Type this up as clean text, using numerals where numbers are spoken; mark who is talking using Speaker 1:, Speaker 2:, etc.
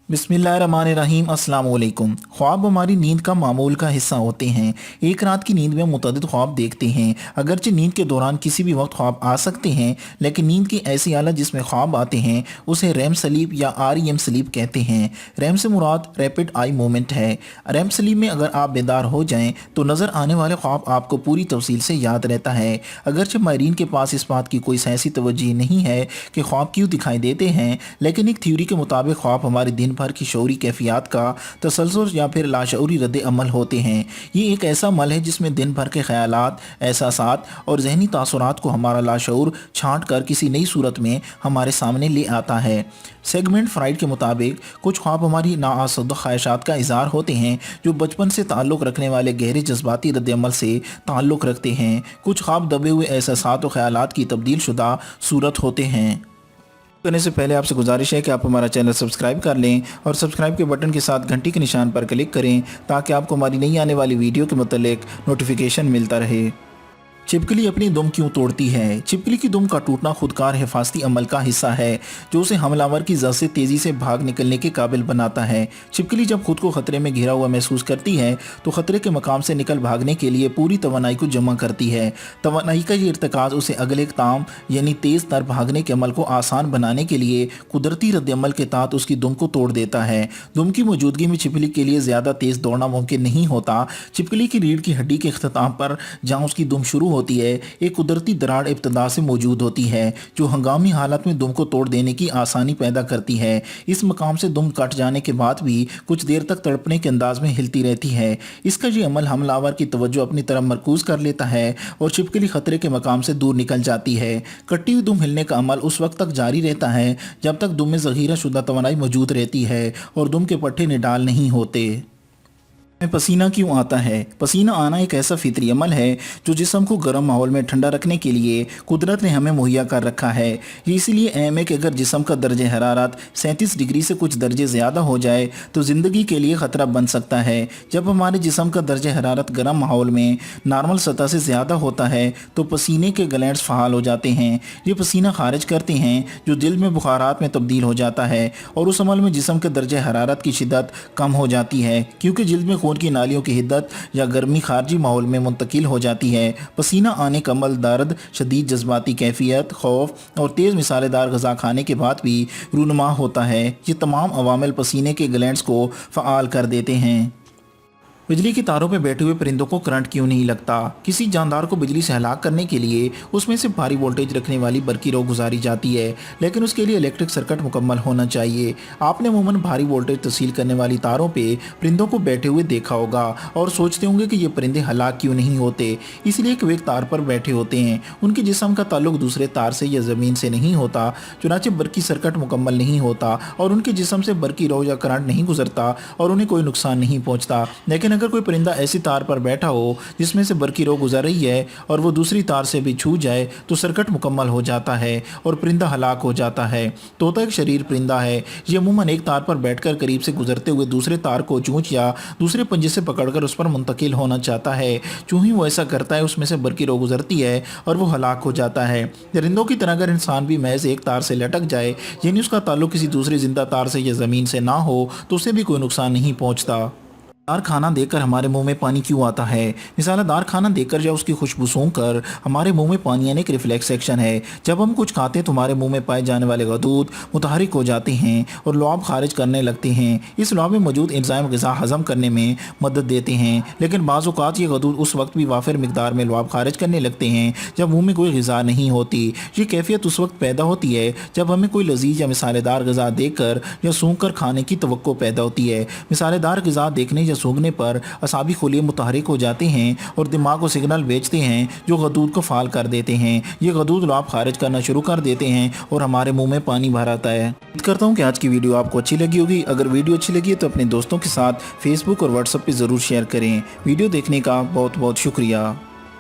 Speaker 1: बिस्मिल्लाहिर्रहमानिर्रहीम अस्सलाम वालेकुम। ख्वाब हमारी नींद का मामूल का हिस्सा होते हैं। एक रात की नींद में मुतअद्दिद ख्वाब देखते हैं। अगरचे नींद के दौरान किसी भी वक्त ख्वाब आ सकते हैं, लेकिन नींद की ऐसी हालत जिसमें ख्वाब आते हैं उसे रैम स्लीप या REM स्लीप कहते हैं। रैम से मुराद रैपिड आई मूवमेंट है। रैम स्लीप में अगर आप बेदार हो जाएं तो नज़र आने वाले ख्वाब आपको पूरी तफसील से याद रहता है। अगरचे माहिरीन के पास इस बात की कोई साइंसी तवज्जो नहीं है कि ख्वाब क्यों दिखाई देते हैं, लेकिन एक थ्योरी के मुताबिक ख्वाब हमारे दिन भर की शऊरी कैफियत का तसलसल या फिर लाशऊरी रद्द अमल होते हैं। ये एक ऐसा अमल है जिसमें दिन भर के ख्यालात, एहसासात और जहनी तासुरात को हमारा लाशऊर छांट कर किसी नई सूरत में हमारे सामने ले आता है। सेगमेंट फ्राइड के मुताबिक कुछ ख्वाब हमारी नाआसुदा ख्वाहिशात का इज़हार होते हैं जो बचपन से ताल्लुक़ रखने वाले गहरे जज्बाती रद्द अमल से ताल्लुक़ रखते हैं। कुछ ख्वाब दबे हुए एहसासात और ख्यालात की तब्दील शुदा सूरत होते हैं। करने से पहले आपसे गुजारिश है कि आप हमारा चैनल सब्सक्राइब कर लें और सब्सक्राइब के बटन के साथ घंटी के निशान पर क्लिक करें ताकि आपको हमारी नई आने वाली वीडियो के मुतालिक नोटिफिकेशन मिलता रहे। छिपकली अपनी दुम क्यों तोड़ती है? छिपकली की दुम का टूटना खुदकार हिफाजती अमल का हिस्सा है जो उसे हमलावर की जद से तेज़ी से भाग निकलने के काबिल बनाता है। छिपकली जब खुद को खतरे में घिरा हुआ महसूस करती है तो खतरे के मकाम से निकल भागने के लिए पूरी तवानाई को जमा करती है। तवानाई का ये इर्तिकाज़ उसे अगले इक़दाम यानी तेज़ तर भागने के अमल को आसान बनाने के लिए कुदरती रद्द अमल के तहत उसकी दुम को तोड़ देता है। दुम की मौजूदगी में छिपकली के लिए ज़्यादा तेज़ दौड़ना मुमकिन नहीं होता। छिपकली की रीढ़ की हड्डी के इख्तिताम पर जहाँ उसकी दुम शुरू होती है एक कुदरती दरार इब्तदा से मौजूद होती है जो हंगामी हालत में दुम को तोड़ देने की आसानी पैदा करती है। इस मकाम से दुम कट जाने के बाद भी कुछ देर तक तड़पने के अंदाज में हिलती रहती है। इसका ये अमल हमलावर की तवज्जो अपनी तरफ मरकूज कर लेता है और छिपकली खतरे के मकाम से दूर निकल जाती है। कटी हुई दुम हिलने का अमल उस वक्त तक जारी रहता है जब तक दुम में ज़ख़ीरा शुदा तवानाई मौजूद रहती है और दुम के पट्टे निडाल नहीं होते। में पसीना क्यों आता है? पसीना आना एक ऐसा फितरी अमल है जो जिस्म को गर्म माहौल में ठंडा रखने के लिए कुदरत ने हमें मुहैया कर रखा है। ये इसलिए अहम है कि अगर जिस्म का दर्जे हरारत 37 डिग्री से कुछ दर्जे ज़्यादा हो जाए तो ज़िंदगी के लिए ख़तरा बन सकता है। जब हमारे जिस्म का दर्जे हरारत गर्म माहौल में नॉर्मल सतह से ज़्यादा होता है तो पसीने के ग्लैंड्स फ़ाल हो जाते हैं। ये पसीना खारिज करते हैं जो दिल में बुखारात में तब्दील हो जाता है और उस अमल में जिस्म के दर्जे हरारत की शिद्दत कम हो जाती है क्योंकि जिल्द में खून की नालियों की हिद्दत या गर्मी खारजी माहौल में मुंतकिल हो जाती है। पसीना आने का अमल दर्द, शदीद जज्बाती कैफियत, खौफ और तेज़ मिसालेदार गज़ा खाने के बाद भी रूनुमा होता है। ये तमाम अवामिल पसीने के ग्लैंड्स को फ़आल कर देते हैं। बिजली की तारों पर बैठे हुए परिंदों को करंट क्यों नहीं लगता? किसी जानदार को बिजली से हलाक करने के लिए उसमें से भारी वोल्टेज रखने वाली बरकी रो गुजारी जाती है, लेकिन उसके लिए इलेक्ट्रिक सर्किट मुकम्मल होना चाहिए। आपने अमूमन भारी वोल्टेज तसील करने वाली तारों पे परिंदों को बैठे हुए देखा होगा और सोचते होंगे कि ये परिंदे हलाक क्यों नहीं होते। इसलिए कि वे एक तार पर बैठे होते हैं, उनके जिस्म का ताल्लुक दूसरे तार से या ज़मीन से नहीं होता, चुनाचे बरकी सर्किट मुकम्मल नहीं होता और उनके जिस्म से बरकी रो या करंट नहीं गुजरता और उन्हें कोई नुकसान नहीं पहुँचता। लेकिन अगर कोई परिंदा ऐसी तार पर बैठा हो जिसमें से बरकी रो गुजर रही है और वो दूसरी तार से भी छू जाए तो सर्किट मुकम्मल हो जाता है और परिंदा हलाक हो जाता है। तोता एक शरीर परिंदा है। ये अमूमन एक तार पर बैठकर करीब से गुजरते हुए दूसरे तार को चूंच या दूसरे पंजे से पकड़कर उस पर मुंतकिल होना चाहता है। चूँ ही वो ऐसा करता है उसमें से बरकी रो गुजरती है और वो हलाक हो जाता है। परिंदों की तरह अगर इंसान भी महज एक तार से लटक जाए यानी उसका ताल्लुक किसी दूसरी जिंदा तार से या ज़मीन से ना हो तो उसे भी कोई नुकसान नहीं पहुँचता। दार खाना देखकर हमारे मुंह में पानी क्यों आता है? मिसालेदार खाना देखकर या उसकी खुशबू सूंघकर हमारे मुंह में पानी आने एक रिफ्लेक्स एक्शन है। जब हम कुछ खाते हैं तो हमारे मुंह में पाए जाने वाले गदूद मुतहरिक हो जाते हैं और लुआब खारिज करने लगते हैं। इस लुआब में मौजूद एंजाइम ग़िज़ा हज़म करने में मदद देते हैं, लेकिन बाज़ औक़ात ये गदूद उस वक्त भी वाफिर मिकदार में लुआब खारिज करने लगते हैं जब मुँह में कोई ग़िज़ा नहीं होती। ये कैफियत उस वक्त पैदा होती है जब हमें कोई लजीज या मिसालेदार ग़िज़ा देखकर या सूंघकर खाने की तवक्को पैदा होती है। मिसालेदार ग़िज़ा देखने या सूंघने पर असाबी खुलिये मुतहरिक हो जाते हैं और दिमाग को सिग्नल भेजते हैं जो गदूद को फाल कर देते हैं। ये गदूद लुआब खारिज करना शुरू कर देते हैं और हमारे मुंह में पानी भर आता है। उम्मीद करता हूँ कि आज की वीडियो आपको अच्छी लगी होगी। अगर वीडियो अच्छी लगी है तो अपने दोस्तों के साथ फेसबुक और व्हाट्सएप पर ज़रूर शेयर करें। वीडियो देखने का बहुत बहुत शुक्रिया।